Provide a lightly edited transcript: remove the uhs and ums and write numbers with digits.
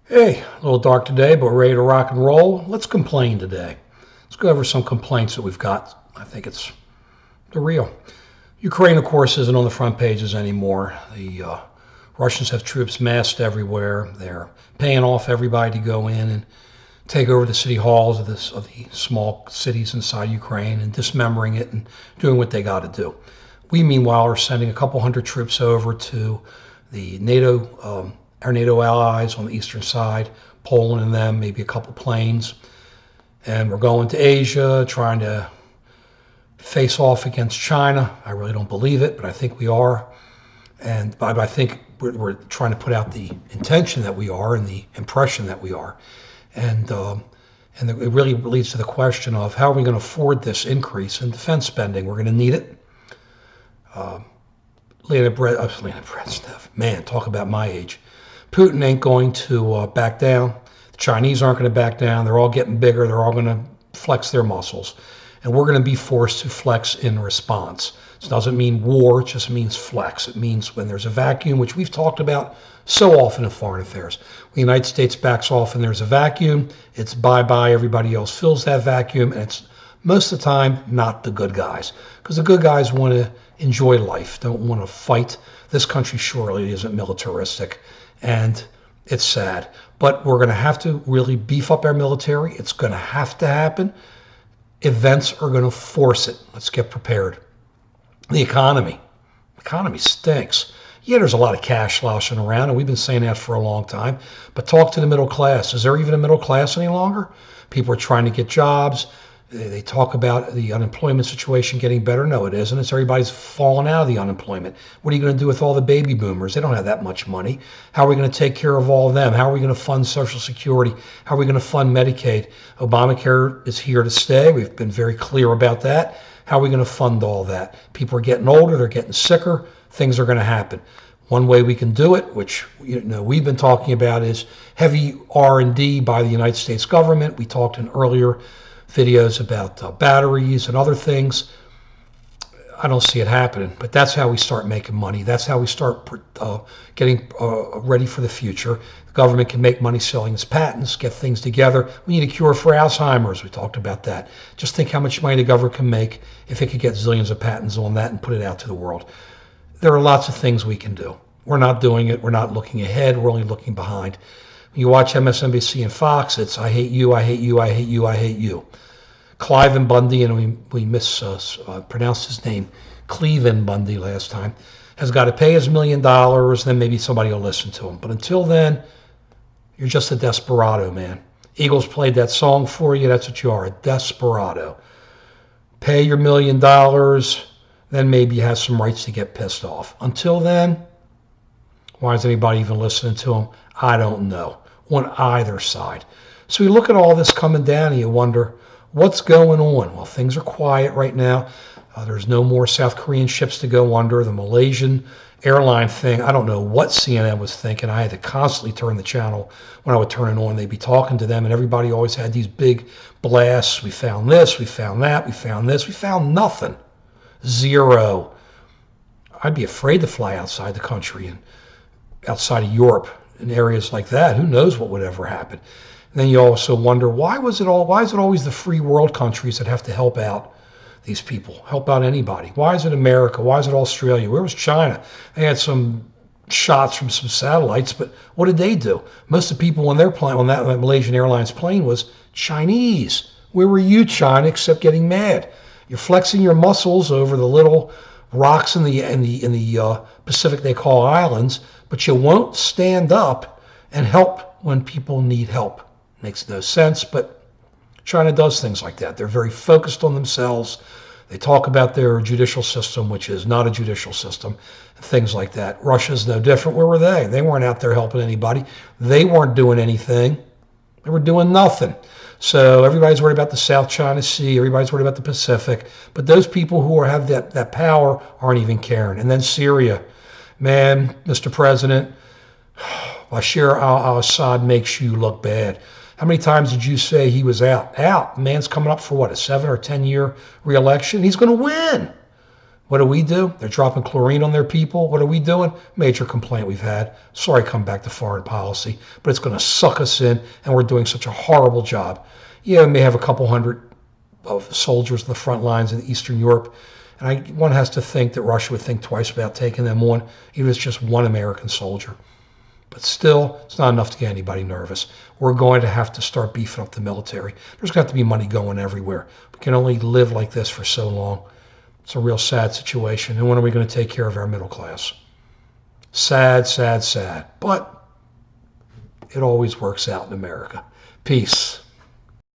Hey, a little dark today, but we're ready to rock and roll. Let's complain today. Let's go over some complaints that we've got. I think they're real. Ukraine, of course, isn't on the front pages anymore. The Russians have troops massed everywhere. They're paying off everybody to go in and take over the city halls of the small cities inside Ukraine and dismembering it and doing what they got to do. We, meanwhile, are sending a couple hundred troops over to the our NATO allies on the eastern side, Poland and them, maybe a couple planes. And we're going to Asia, trying to face off against China. I really don't believe it, but I think we are. And I think we're trying to put out the intention that we are and the impression that we are. And it really leads to the question of how are we going to afford this increase in defense spending? We're going to need it. Leonid Brezhnev, man, talk about my age. Putin ain't going to back down. The Chinese aren't going to back down. They're all getting bigger. They're all going to flex their muscles. And we're going to be forced to flex in response. This doesn't mean war. It just means flex. It means when there's a vacuum, which we've talked about so often in foreign affairs. When the United States backs off and there's a vacuum, it's bye-bye. Everybody else fills that vacuum. And it's most of the time not the good guys. Because the good guys want to enjoy life, don't want to fight. This country surely isn't militaristic. And it's sad. But we're going to have to really beef up our military. It's going to have to happen. Events are going to force it. Let's get prepared. The economy. The economy stinks. Yeah, there's a lot of cash sloshing around, and we've been saying that for a long time. But talk to the middle class. Is there even a middle class any longer? People are trying to get jobs. They talk about the unemployment situation getting better. No, it isn't. It's everybody's falling out of the unemployment. What are you going to do with all the baby boomers? They don't have that much money. How are we going to take care of all of them? How are we going to fund Social Security? How are we going to fund Medicaid? Obamacare is here to stay. We've been very clear about that. How are we going to fund all that? People are getting older. They're getting sicker. Things are going to happen. One way we can do it, which we've been talking about, is heavy R&D by the United States government. We talked in earlier videos about batteries and other things. I don't see it happening, but that's how we start making money. That's how we start getting ready for the future. The government can make money selling its patents, get things together. We need a cure for Alzheimer's. We talked about that. Just think how much money the government can make if it could get zillions of patents on that and put it out to the world. There are lots of things we can do. We're not doing it. We're not looking ahead. We're only looking behind. When you watch MSNBC and Fox, it's I hate you, I hate you, I hate you, I hate you. Cliven Bundy, and we mispronounced his name, Cleveland Bundy last time, has got to pay his $1 million, then maybe somebody will listen to him. But until then, you're just a desperado, man. Eagles played that song for you. That's what you are, a desperado. Pay your $1 million, then maybe you have some rights to get pissed off. Until then, why is anybody even listening to him? I don't know, on either side. So you look at all this coming down and you wonder, what's going on? Well, things are quiet right now. There's no more South Korean ships to go under. The Malaysian airline thing, I don't know what CNN was thinking. I had to constantly turn the channel when I would turn it on. They'd be talking to them, and everybody always had these big blasts. We found this, we found that, we found this. We found nothing. Zero. I'd be afraid to fly outside the country and outside of Europe in areas like that. Who knows what would ever happen? And then you also wonder, why is it always the free world countries that have to help out these people, help out anybody? Why is it America? Why is it Australia? Where was China? They had some shots from some satellites, but what did they do? Most of the people on their plane, on that Malaysian Airlines plane, was Chinese. Where were you, China, except getting mad? You're flexing your muscles over the little rocks in the Pacific they call islands, but you won't stand up and help when people need help. Makes no sense, but China does things like that. They're very focused on themselves. They talk about their judicial system, which is not a judicial system, and things like that. Russia's no different. Where were they? They weren't out there helping anybody. They weren't doing anything. They were doing nothing. So everybody's worried about the South China Sea. Everybody's worried about the Pacific. But those people who have that power aren't even caring. And then Syria. Man, Mr. President, Bashar al-Assad makes you look bad. How many times did you say he was out? Out. The man's coming up for what, a 7 or 10 year re-election? He's going to win. What do we do? They're dropping chlorine on their people. What are we doing? Major complaint we've had. Sorry, come back to foreign policy, but it's going to suck us in, and we're doing such a horrible job. Yeah, we may have a couple hundred of soldiers in the front lines in Eastern Europe, and one has to think that Russia would think twice about taking them on, even if it's just one American soldier. But still, it's not enough to get anybody nervous. We're going to have to start beefing up the military. There's going to have to be money going everywhere. We can only live like this for so long. It's a real sad situation. And when are we going to take care of our middle class? Sad, sad, sad. But it always works out in America. Peace.